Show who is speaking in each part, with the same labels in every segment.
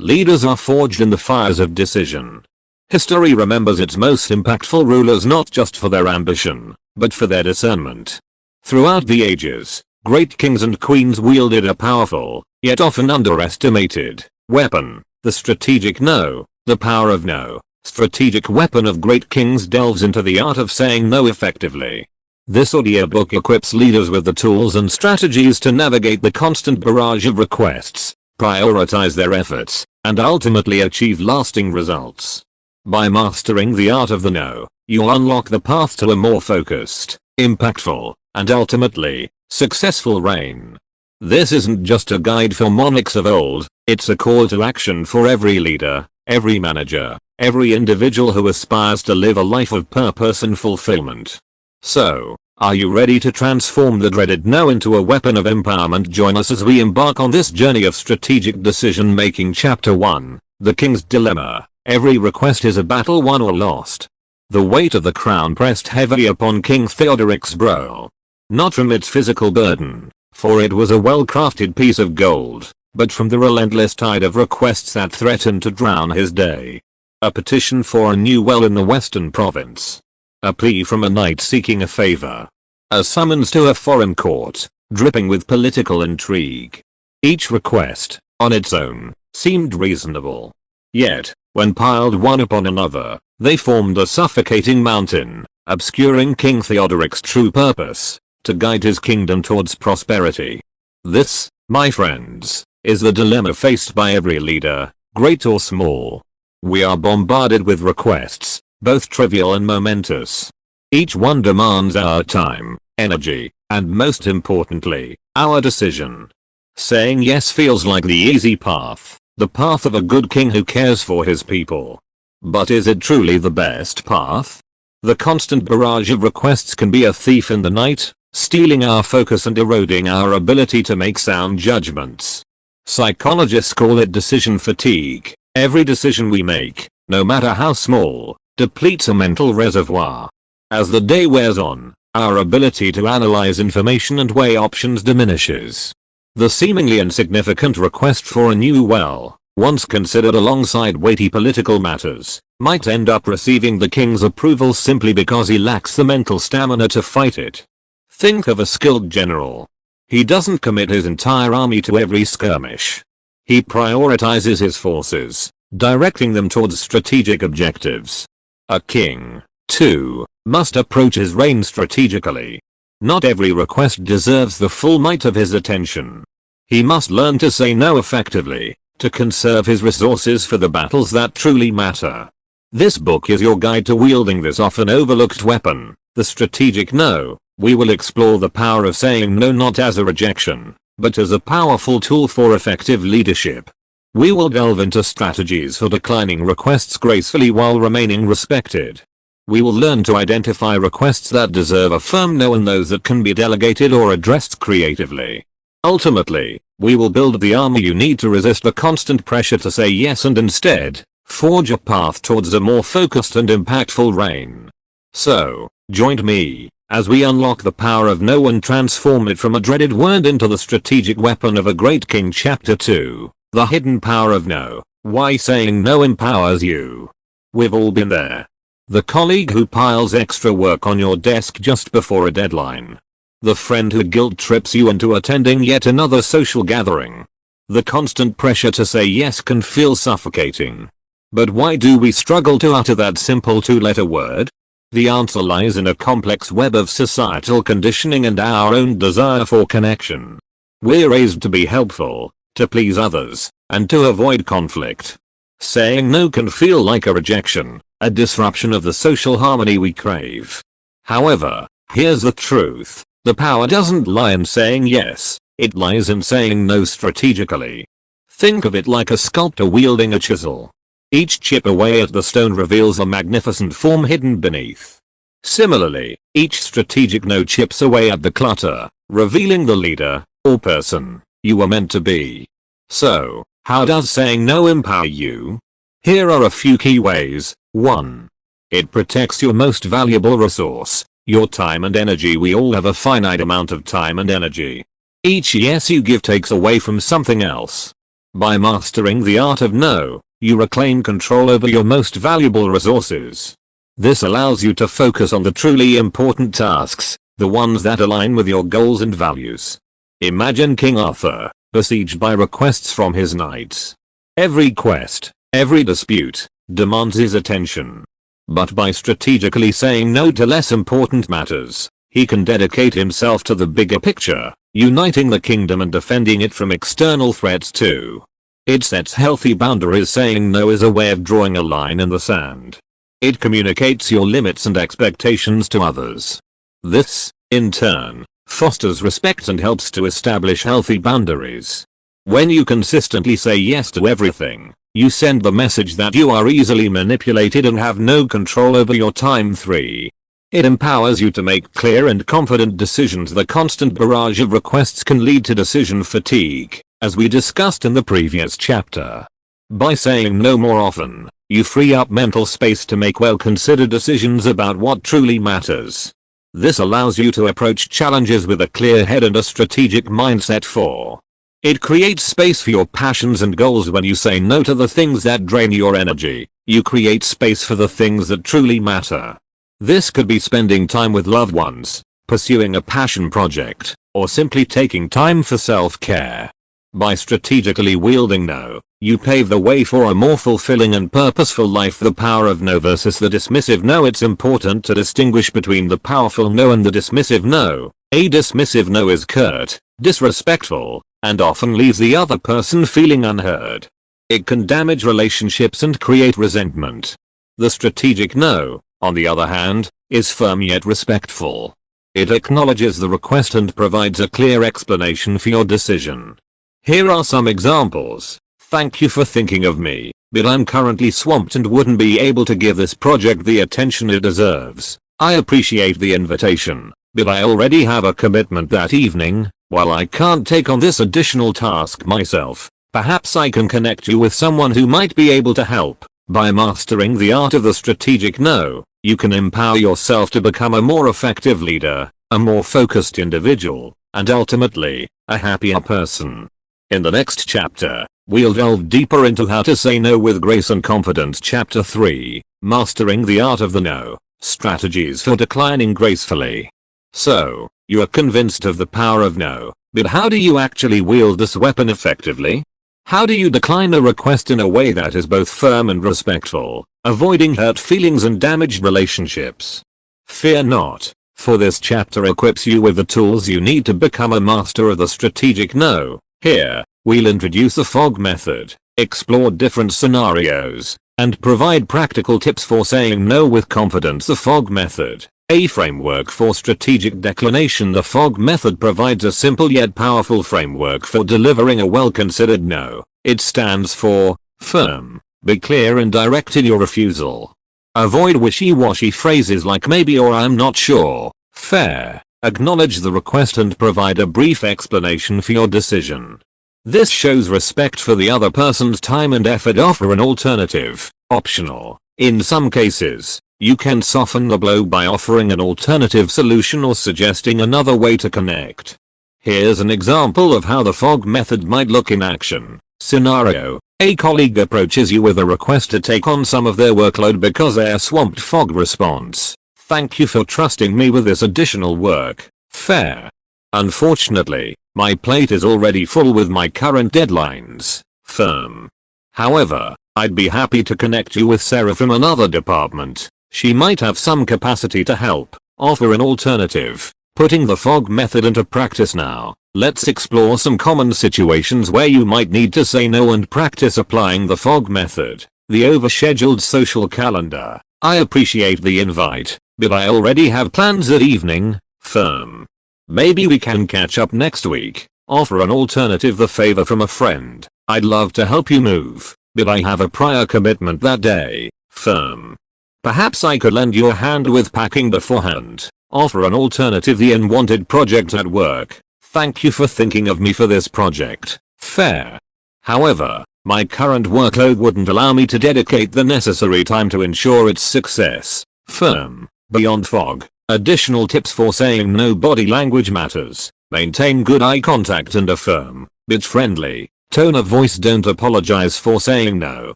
Speaker 1: Leaders are forged in the fires of decision. History remembers its most impactful rulers not just for their ambition, but for their discernment. Throughout the ages, great kings and queens wielded a powerful, yet often underestimated, weapon, the strategic no. The power of no, strategic weapon of great kings delves into the art of saying no effectively. This audiobook equips leaders with the tools and strategies to navigate the constant barrage of requests, prioritize their efforts, and ultimately achieve lasting results. By mastering the art of the no, you'll unlock the path to a more focused, impactful, and ultimately, successful reign. This isn't just a guide for monarchs of old, it's a call to action for every leader, every manager, every individual who aspires to live a life of purpose and fulfillment. So, are you ready to transform the dreaded no into a weapon of empowerment? Join us as we embark on this journey of strategic decision making. Chapter 1, The King's Dilemma. Every request is a battle won or lost. The weight of the crown pressed heavily upon King Theodoric's brow. Not from its physical burden, for it was a well-crafted piece of gold, but from the relentless tide of requests that threatened to drown his day. A petition for a new well in the western province. A plea from a knight seeking a favor. A summons to a foreign court, dripping with political intrigue. Each request, on its own, seemed reasonable. Yet, when piled one upon another, they formed a suffocating mountain, obscuring King Theodoric's true purpose, to guide his kingdom towards prosperity. This, my friends, is the dilemma faced by every leader, great or small. We are bombarded with requests, both trivial and momentous. Each one demands our time, energy, and most importantly, our decision. Saying yes feels like the easy path, the path of a good king who cares for his people. But is it truly the best path? The constant barrage of requests can be a thief in the night, stealing our focus and eroding our ability to make sound judgments. Psychologists call it decision fatigue. Every decision we make, no matter how small, depletes a mental reservoir. As the day wears on, our ability to analyze information and weigh options diminishes. The seemingly insignificant request for a new well, once considered alongside weighty political matters, might end up receiving the king's approval simply because he lacks the mental stamina to fight it. Think of a skilled general. He doesn't commit his entire army to every skirmish. He prioritizes his forces, directing them towards strategic objectives. A king, too, must approach his reign strategically. Not every request deserves the full might of his attention. He must learn to say no effectively, to conserve his resources for the battles that truly matter. This book is your guide to wielding this often overlooked weapon, the strategic no. We will explore the power of saying no not as a rejection, but as a powerful tool for effective leadership. We will delve into strategies for declining requests gracefully while remaining respected. We will learn to identify requests that deserve a firm no and those that can be delegated or addressed creatively. Ultimately, we will build the armor you need to resist the constant pressure to say yes and instead, forge a path towards a more focused and impactful reign. So, join me, as we unlock the power of no and transform it from a dreaded word into the strategic weapon of a great king. Chapter 2, The Hidden Power of No, Why Saying No Empowers You. We've all been there. The colleague who piles extra work on your desk just before a deadline. The friend who guilt trips you into attending yet another social gathering. The constant pressure to say yes can feel suffocating. But why do we struggle to utter that simple two-letter word? The answer lies in a complex web of societal conditioning and our own desire for connection. We're raised to be helpful, to please others, and to avoid conflict. Saying no can feel like a rejection, a disruption of the social harmony we crave. However, here's the truth. The power doesn't lie in saying yes, it lies in saying no strategically. Think of it like a sculptor wielding a chisel. Each chip away at the stone reveals a magnificent form hidden beneath. Similarly, each strategic no chips away at the clutter, revealing the leader, or person, you were meant to be. So, how does saying no empower you? Here are a few key ways. 1. It protects your most valuable resource, your time and energy. We all have a finite amount of time and energy. Each yes you give takes away from something else. By mastering the art of no, you reclaim control over your most valuable resources. This allows you to focus on the truly important tasks, the ones that align with your goals and values. Imagine King Arthur, besieged by requests from his knights. Every quest, every dispute, demands his attention. But by strategically saying no to less important matters, he can dedicate himself to the bigger picture, uniting the kingdom and defending it from external threats too. It sets healthy boundaries. Saying no is a way of drawing a line in the sand. It communicates your limits and expectations to others. This, in turn, fosters respect and helps to establish healthy boundaries. When you consistently say yes to everything, you send the message that you are easily manipulated and have no control over your time. 3. It empowers you to make clear and confident decisions. The constant barrage of requests can lead to decision fatigue, as we discussed in the previous chapter. By saying no more often, you free up mental space to make well-considered decisions about what truly matters. This allows you to approach challenges with a clear head and a strategic mindset. 4. It creates space for your passions and goals. When you say no to the things that drain your energy, you create space for the things that truly matter. This could be spending time with loved ones, pursuing a passion project, or simply taking time for self-care. By strategically wielding no, you pave the way for a more fulfilling and purposeful life. The power of no versus the dismissive no. It's important to distinguish between the powerful no and the dismissive no. A dismissive no is curt, disrespectful, and often leaves the other person feeling unheard. It can damage relationships and create resentment. The strategic no, on the other hand, is firm yet respectful. It acknowledges the request and provides a clear explanation for your decision. Here are some examples. Thank you for thinking of me, but I'm currently swamped and wouldn't be able to give this project the attention it deserves. I appreciate the invitation, but I already have a commitment that evening. While I can't take on this additional task myself, perhaps I can connect you with someone who might be able to help. By mastering the art of the strategic no, you can empower yourself to become a more effective leader, a more focused individual, and ultimately, a happier person. In the next chapter, we'll delve deeper into how to say no with grace and confidence. Chapter 3, Mastering the Art of the No, Strategies for Declining Gracefully. So, you're convinced of the power of no, but how do you actually wield this weapon effectively? How do you decline a request in a way that is both firm and respectful, avoiding hurt feelings and damaged relationships? Fear not, for this chapter equips you with the tools you need to become a master of the strategic no. Here, we'll introduce the FOG method, explore different scenarios, and provide practical tips for saying no with confidence. The FOG method, a framework for strategic declination. The FOG method provides a simple yet powerful framework for delivering a well-considered no. It stands for firm, be clear and direct in your refusal. Avoid wishy-washy phrases like maybe or I'm not sure. Fair. Acknowledge the request and provide a brief explanation for your decision. This shows respect for the other person's time and effort. Offer an alternative, optional. In some cases, you can soften the blow by offering an alternative solution or suggesting another way to connect. Here's an example of how the FOG method might look in action. Scenario: a colleague approaches you with a request to take on some of their workload because they are swamped. FOG response: thank you for trusting me with this additional work. Fair. Unfortunately, my plate is already full with my current deadlines. Firm. However, I'd be happy to connect you with Sarah from another department. She might have some capacity to help. Offer an alternative. Putting the FOG method into practice now. Let's explore some common situations where you might need to say no and practice applying the FOG method. The overscheduled social calendar. I appreciate the invite, but I already have plans that evening. Firm. Maybe we can catch up next week. Offer an alternative. The favor from a friend. I'd love to help you move, but I have a prior commitment that day. Firm. Perhaps I could lend you a hand with packing beforehand. Offer an alternative. The unwanted project at work. Thank you for thinking of me for this project. Fair. However, my current workload wouldn't allow me to dedicate the necessary time to ensure its success. Firm. Beyond FOG. Additional tips for saying no. Body language matters. Maintain good eye contact and a firm, but friendly, Tone of voice: don't apologize for saying no.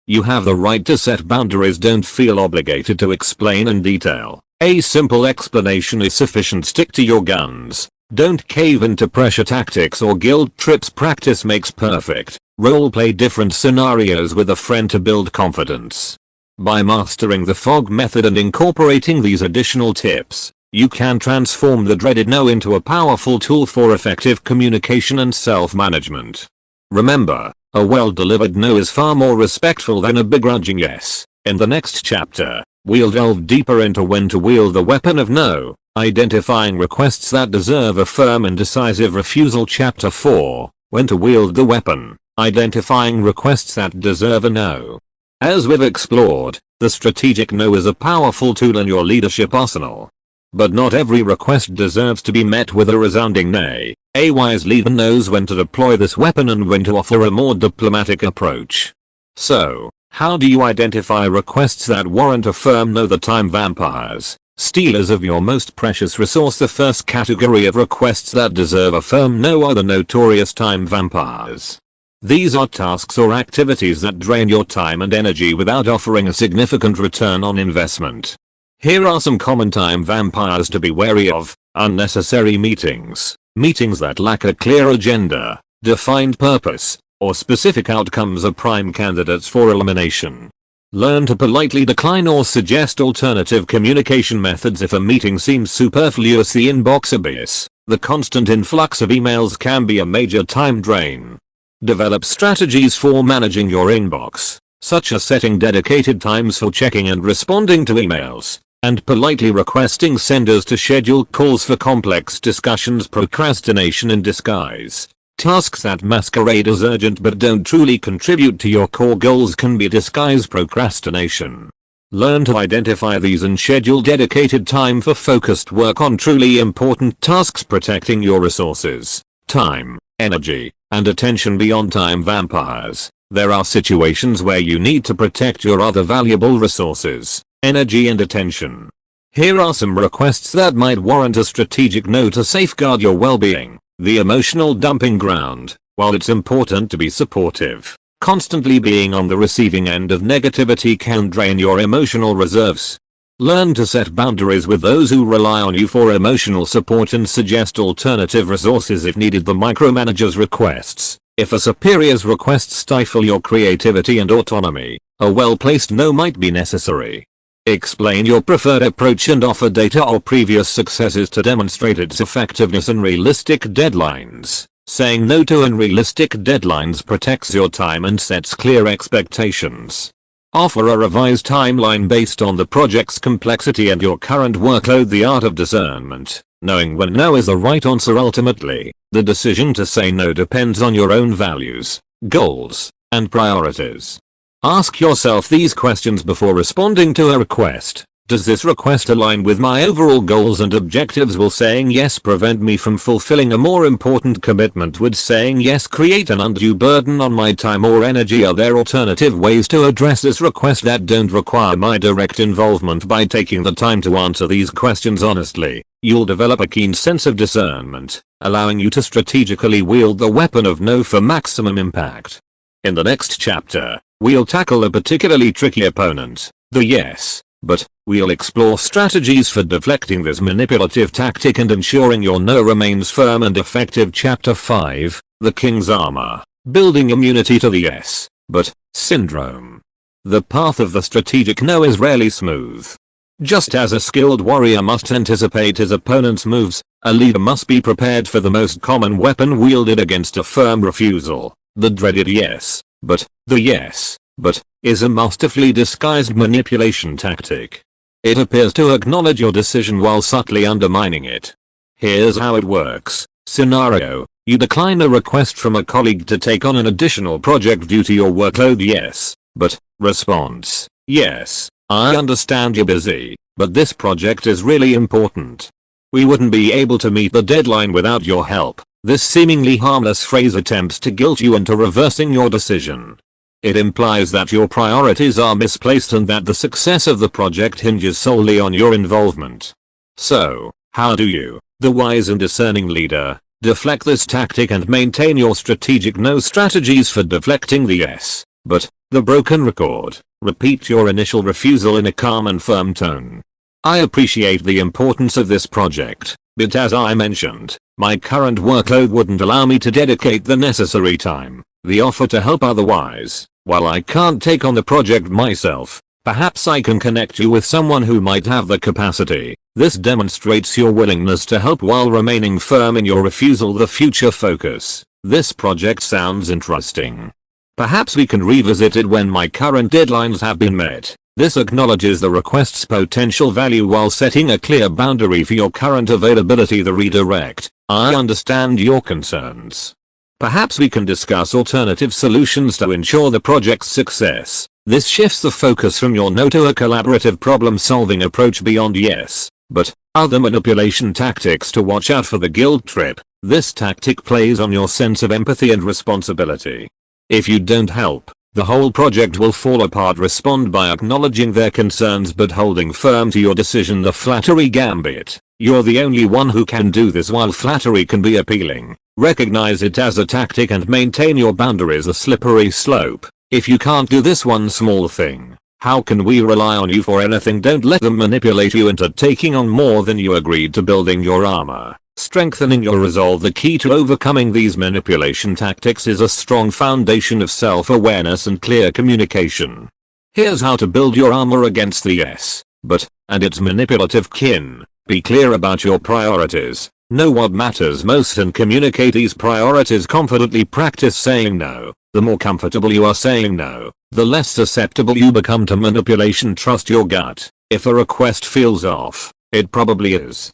Speaker 1: You have the right to set boundaries. Don't feel obligated to explain in detail. A simple explanation is sufficient. Stick to your guns. Don't cave into pressure tactics or guilt trips. Practice makes perfect. Role-play different scenarios with a friend to build confidence. By mastering the fog method and incorporating these additional tips, you can transform the dreaded no into a powerful tool for effective communication and self-management. Remember, a well-delivered no is far more respectful than a begrudging yes. In the next chapter, we'll delve deeper into when to wield the weapon of no, identifying requests that deserve a firm and decisive refusal. Chapter 4, when to wield the weapon, identifying requests that deserve a no. As we've explored, the strategic no is a powerful tool in your leadership arsenal. But not every request deserves to be met with a resounding nay. A wise leader knows when to deploy this weapon and when to offer a more diplomatic approach. So, how do you identify requests that warrant a firm no? The time vampires, stealers of your most precious resource. The first category of requests that deserve a firm no are the notorious time vampires. These are tasks or activities that drain your time and energy without offering a significant return on investment. Here are some common time vampires to be wary of. Unnecessary meetings. Meetings that lack a clear agenda, defined purpose, or specific outcomes are prime candidates for elimination. Learn to politely decline or suggest alternative communication methods if a meeting seems superfluous. The inbox abyss. The constant influx of emails can be a major time drain. Develop strategies for managing your inbox, such as setting dedicated times for checking and responding to emails, and politely requesting senders to schedule calls for complex discussions. Procrastination in disguise. Tasks that masquerade as urgent but don't truly contribute to your core goals can be disguised procrastination. Learn to identify these and schedule dedicated time for focused work on truly important tasks. Protecting your resources, time, energy, and attention. Beyond time vampires, there are situations where you need to protect your other valuable resources, energy and attention. Here are some requests that might warrant a strategic no to safeguard your well-being. The emotional dumping ground. While it's important to be supportive, constantly being on the receiving end of negativity can drain your emotional reserves. Learn to set boundaries with those who rely on you for emotional support and suggest alternative resources if needed. The micromanager's requests. If a superior's requests stifle your creativity and autonomy, a well-placed no might be necessary. Explain your preferred approach and offer data or previous successes to demonstrate its effectiveness. And realistic deadlines. Saying no to unrealistic deadlines protects your time and sets clear expectations. Offer a revised timeline based on the project's complexity and your current workload. The art of discernment. Knowing when no is the right answer. Ultimately, the decision to say no depends on your own values, goals, and priorities. Ask yourself these questions before responding to a request. Does this request align with my overall goals and objectives? Will saying yes prevent me from fulfilling a more important commitment? Would saying yes create an undue burden on my time or energy? Are there alternative ways to address this request that don't require my direct involvement? By taking the time to answer these questions honestly, you'll develop a keen sense of discernment, allowing you to strategically wield the weapon of no for maximum impact. In the next chapter, we'll tackle a particularly tricky opponent, the yes, but. We'll explore strategies for deflecting this manipulative tactic and ensuring your no remains firm and effective. Chapter 5, The King's Armor. Building immunity to the yes, but syndrome. The path of the strategic no is rarely smooth. Just as a skilled warrior must anticipate his opponent's moves, a leader must be prepared for the most common weapon wielded against a firm refusal, the dreaded yes, but. The yes, but is a masterfully disguised manipulation tactic. It appears to acknowledge your decision while subtly undermining it. Here's how it works. Scenario: you decline a request from a colleague to take on an additional project due to your workload. Yes, but. Response: yes, I understand you're busy, but this project is really important. We wouldn't be able to meet the deadline without your help. This seemingly harmless phrase attempts to guilt you into reversing your decision. It implies that your priorities are misplaced and that the success of the project hinges solely on your involvement. So, how do you, the wise and discerning leader, Deflect this tactic and maintain your strategic no strategies for deflecting the yes, but, the broken record. Repeat your initial refusal in a calm and firm tone. I appreciate the importance of this project, but as I mentioned, my current workload wouldn't allow me to dedicate the necessary time. The offer to help otherwise, while I can't take on the project myself, perhaps I can connect you with someone who might have the capacity. This demonstrates your willingness to help while remaining firm in your refusal. The future focus. This project sounds interesting. Perhaps we can revisit it when my current deadlines have been met. This acknowledges the request's potential value while setting a clear boundary for your current availability. The redirect. I understand your concerns. Perhaps we can discuss alternative solutions to ensure the project's success. This shifts the focus from your no to a collaborative problem-solving approach beyond yes, but, other manipulation tactics to watch out for. The guilt trip. This tactic plays on your sense of empathy and responsibility. If you don't help, the whole project will fall apart. Respond by acknowledging their concerns but holding firm to your decision. The flattery gambit. You're the only one who can do this. While flattery can be appealing, recognize it as a tactic and maintain your boundaries. A slippery slope. If you can't do this one small thing, how can we rely on you for anything? Don't let them manipulate you into taking on more than you agreed to. Building your armor. Strengthening your resolve. The key to overcoming these manipulation tactics is a strong foundation of self-awareness and clear communication. Here's how to build your armor against the yes, but, and its manipulative kin. Be clear about your priorities. Know what matters most and communicate these priorities confidently. Practice saying no. The more comfortable you are saying no, the less susceptible you become to manipulation. Trust your gut. If a request feels off, it probably is.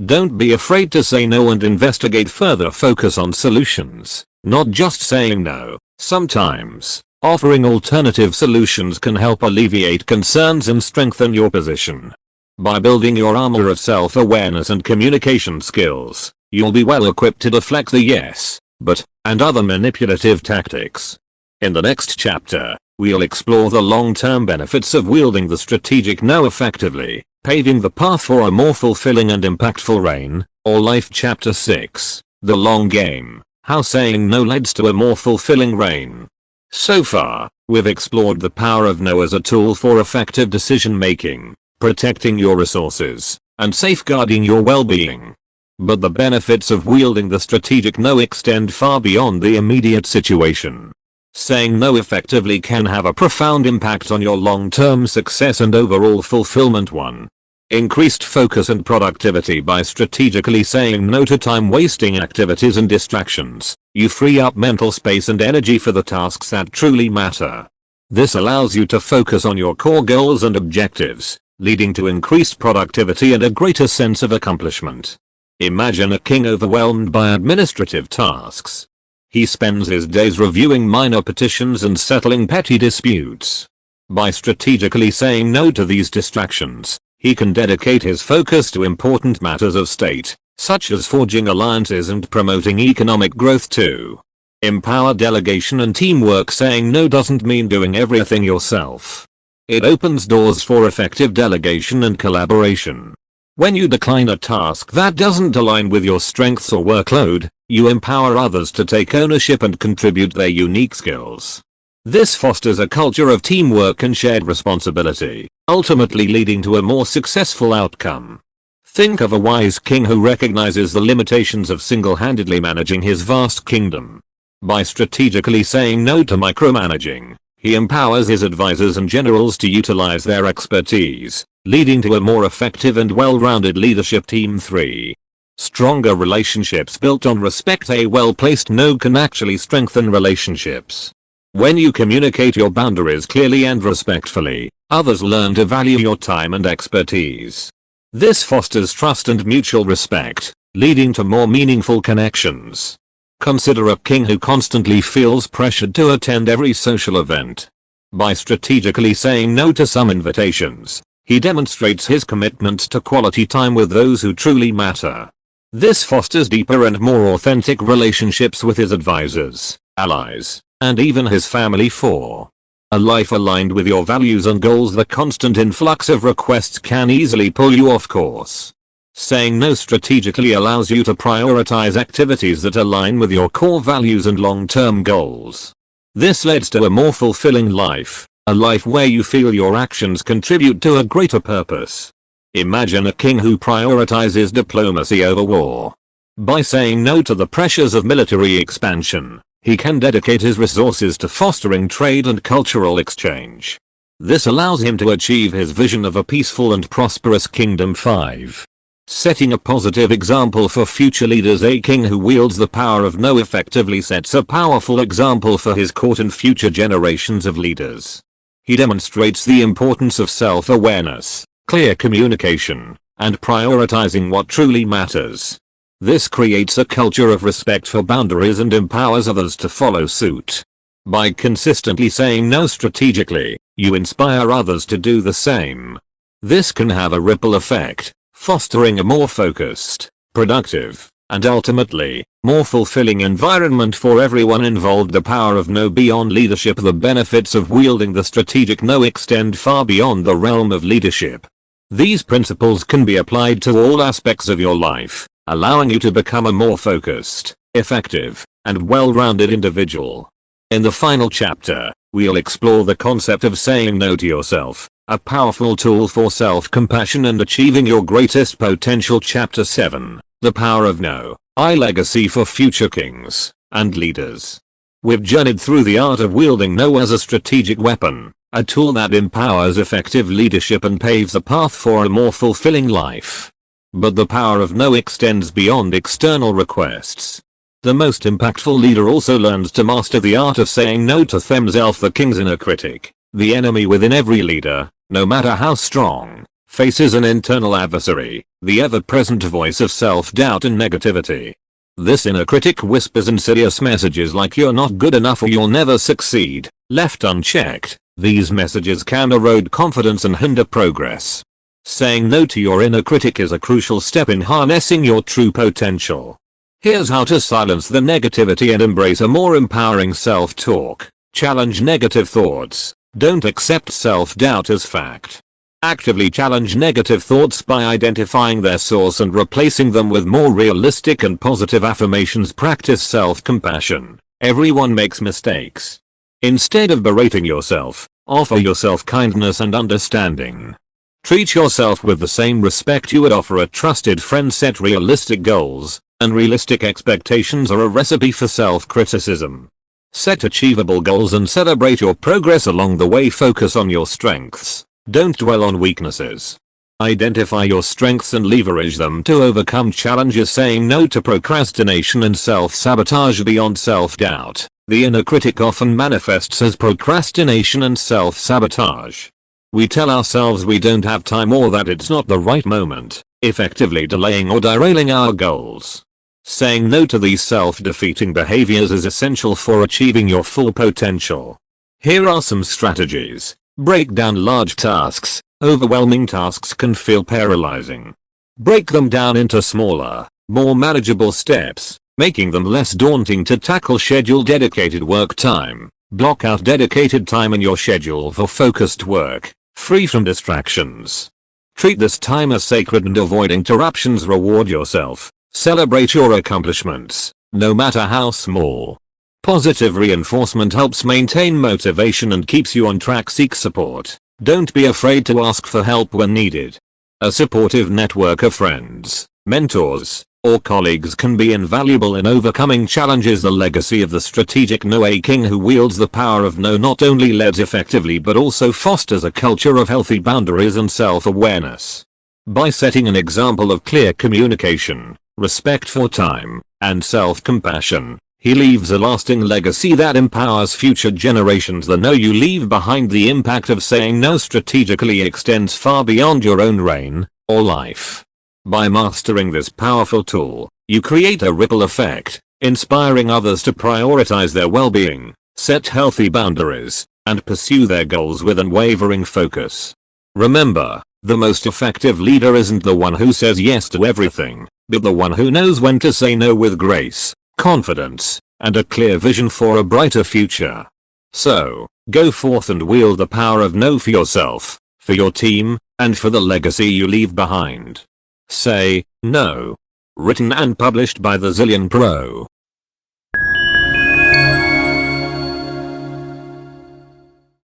Speaker 1: Don't be afraid to say no and investigate further. Focus on solutions, not just saying no. Sometimes, offering alternative solutions can help alleviate concerns and strengthen your position. By building your armor of self-awareness and communication skills, you'll be well equipped to deflect the yes, but, and other manipulative tactics. In the next chapter, we'll explore the long-term benefits of wielding the strategic no effectively, paving the path for a more fulfilling and impactful reign, or life. Chapter 6, The Long Game, How Saying No Leads to a More Fulfilling Reign. So far, we've explored the power of no as a tool for effective decision-making, protecting your resources, and safeguarding your well-being. But the benefits of wielding the strategic no extend far beyond the immediate situation. Saying no effectively can have a profound impact on your long-term success and overall fulfillment. 1. Increased focus and productivity. By strategically saying no to time-wasting activities and distractions, you free up mental space and energy for the tasks that truly matter. This allows you to focus on your core goals and objectives, leading to increased productivity and a greater sense of accomplishment. Imagine a king overwhelmed by administrative tasks. He spends his days reviewing minor petitions and settling petty disputes. By strategically saying no to these distractions, he can dedicate his focus to important matters of state, such as forging alliances and promoting economic growth. 2. Empower delegation and teamwork. Saying no doesn't mean doing everything yourself. It opens doors for effective delegation and collaboration. When you decline a task that doesn't align with your strengths or workload, you empower others to take ownership and contribute their unique skills. This fosters a culture of teamwork and shared responsibility, ultimately leading to a more successful outcome. Think of a wise king who recognizes the limitations of single-handedly managing his vast kingdom. By strategically saying no to micromanaging, he empowers his advisors and generals to utilize their expertise, leading to a more effective and well-rounded leadership team. 3. Stronger relationships built on respect. A well-placed no can actually strengthen relationships. When you communicate your boundaries clearly and respectfully, others learn to value your time and expertise. This fosters trust and mutual respect, leading to more meaningful connections. Consider a king who constantly feels pressured to attend every social event. By strategically saying no to some invitations, he demonstrates his commitment to quality time with those who truly matter. This fosters deeper and more authentic relationships with his advisors, allies, and even his family. 4. A life aligned with your values and goals. The constant influx of requests can easily pull you off course. Saying no strategically allows you to prioritize activities that align with your core values and long-term goals. This leads to a more fulfilling life, a life where you feel your actions contribute to a greater purpose. Imagine a king who prioritizes diplomacy over war. By saying no to the pressures of military expansion, he can dedicate his resources to fostering trade and cultural exchange. This allows him to achieve his vision of a peaceful and prosperous kingdom. 5. Setting a positive example for future leaders. A king who wields the power of no effectively sets a powerful example for his court and future generations of leaders. He demonstrates the importance of self-awareness, clear communication, and prioritizing what truly matters. This creates a culture of respect for boundaries and empowers others to follow suit. By consistently saying no strategically, you inspire others to do the same. This can have a ripple effect, fostering a more focused, productive, and ultimately, more fulfilling environment for everyone involved. The power of no beyond leadership. The benefits of wielding the strategic no extend far beyond the realm of leadership. These principles can be applied to all aspects of your life, allowing you to become a more focused, effective, and well-rounded individual. In the final chapter, we'll explore the concept of saying no to yourself, a powerful tool for self-compassion and achieving your greatest potential. Chapter 7, The Power of No, a Legacy for Future Kings and Leaders. We've journeyed through the art of wielding no as a strategic weapon, a tool that empowers effective leadership and paves the path for a more fulfilling life. But the power of no extends beyond external requests. The most impactful leader also learns to master the art of saying no to themselves. The king's inner critic, the enemy within every leader, no matter how strong, faces an internal adversary, the ever-present voice of self-doubt and negativity. This inner critic whispers insidious messages like you're not good enough or you'll never succeed. Left unchecked, these messages can erode confidence and hinder progress. Saying no to your inner critic is a crucial step in harnessing your true potential. Here's how to silence the negativity and embrace a more empowering self-talk. Challenge negative thoughts. Don't accept self-doubt as fact. Actively challenge negative thoughts by identifying their source and replacing them with more realistic and positive affirmations. Practice self-compassion. Everyone makes mistakes. Instead of berating yourself, offer yourself kindness and understanding. Treat yourself with the same respect you would offer a trusted friend. Set realistic goals. Unrealistic expectations are a recipe for self-criticism. Set achievable goals and celebrate your progress along the way. Focus on your strengths. Don't dwell on weaknesses. Identify your strengths and leverage them to overcome challenges. Saying no to procrastination and self-sabotage. Beyond self-doubt, the inner critic often manifests as procrastination and self-sabotage. We tell ourselves we don't have time or that it's not the right moment, effectively delaying or derailing our goals. Saying no to these self-defeating behaviors is essential for achieving your full potential. Here are some strategies. Break down large tasks. Overwhelming tasks can feel paralyzing. Break them down into smaller, more manageable steps, making them less daunting to tackle. Schedule dedicated work time. Block out dedicated time in your schedule for focused work, free from distractions. Treat this time as sacred and avoid interruptions. Reward yourself. Celebrate your accomplishments, no matter how small. Positive reinforcement helps maintain motivation and keeps you on track. Seek support. Don't be afraid to ask for help when needed. A supportive network of friends, mentors, or colleagues can be invaluable in overcoming challenges. The legacy of the strategic no. A king who wields the power of no not only leads effectively but also fosters a culture of healthy boundaries and self-awareness. By setting an example of clear communication, respect for time, and self-compassion, he leaves a lasting legacy that empowers future generations. The no you leave behind. The impact of saying no strategically extends far beyond your own reign or life. By mastering this powerful tool, you create a ripple effect, inspiring others to prioritize their well-being, set healthy boundaries, and pursue their goals with unwavering focus. Remember, the most effective leader isn't the one who says yes to everything, but the one who knows when to say no with grace, confidence, and a clear vision for a brighter future. So, go forth and wield the power of no for yourself, for your team, and for the legacy you leave behind. Say No. Written and published by the Zillionpro.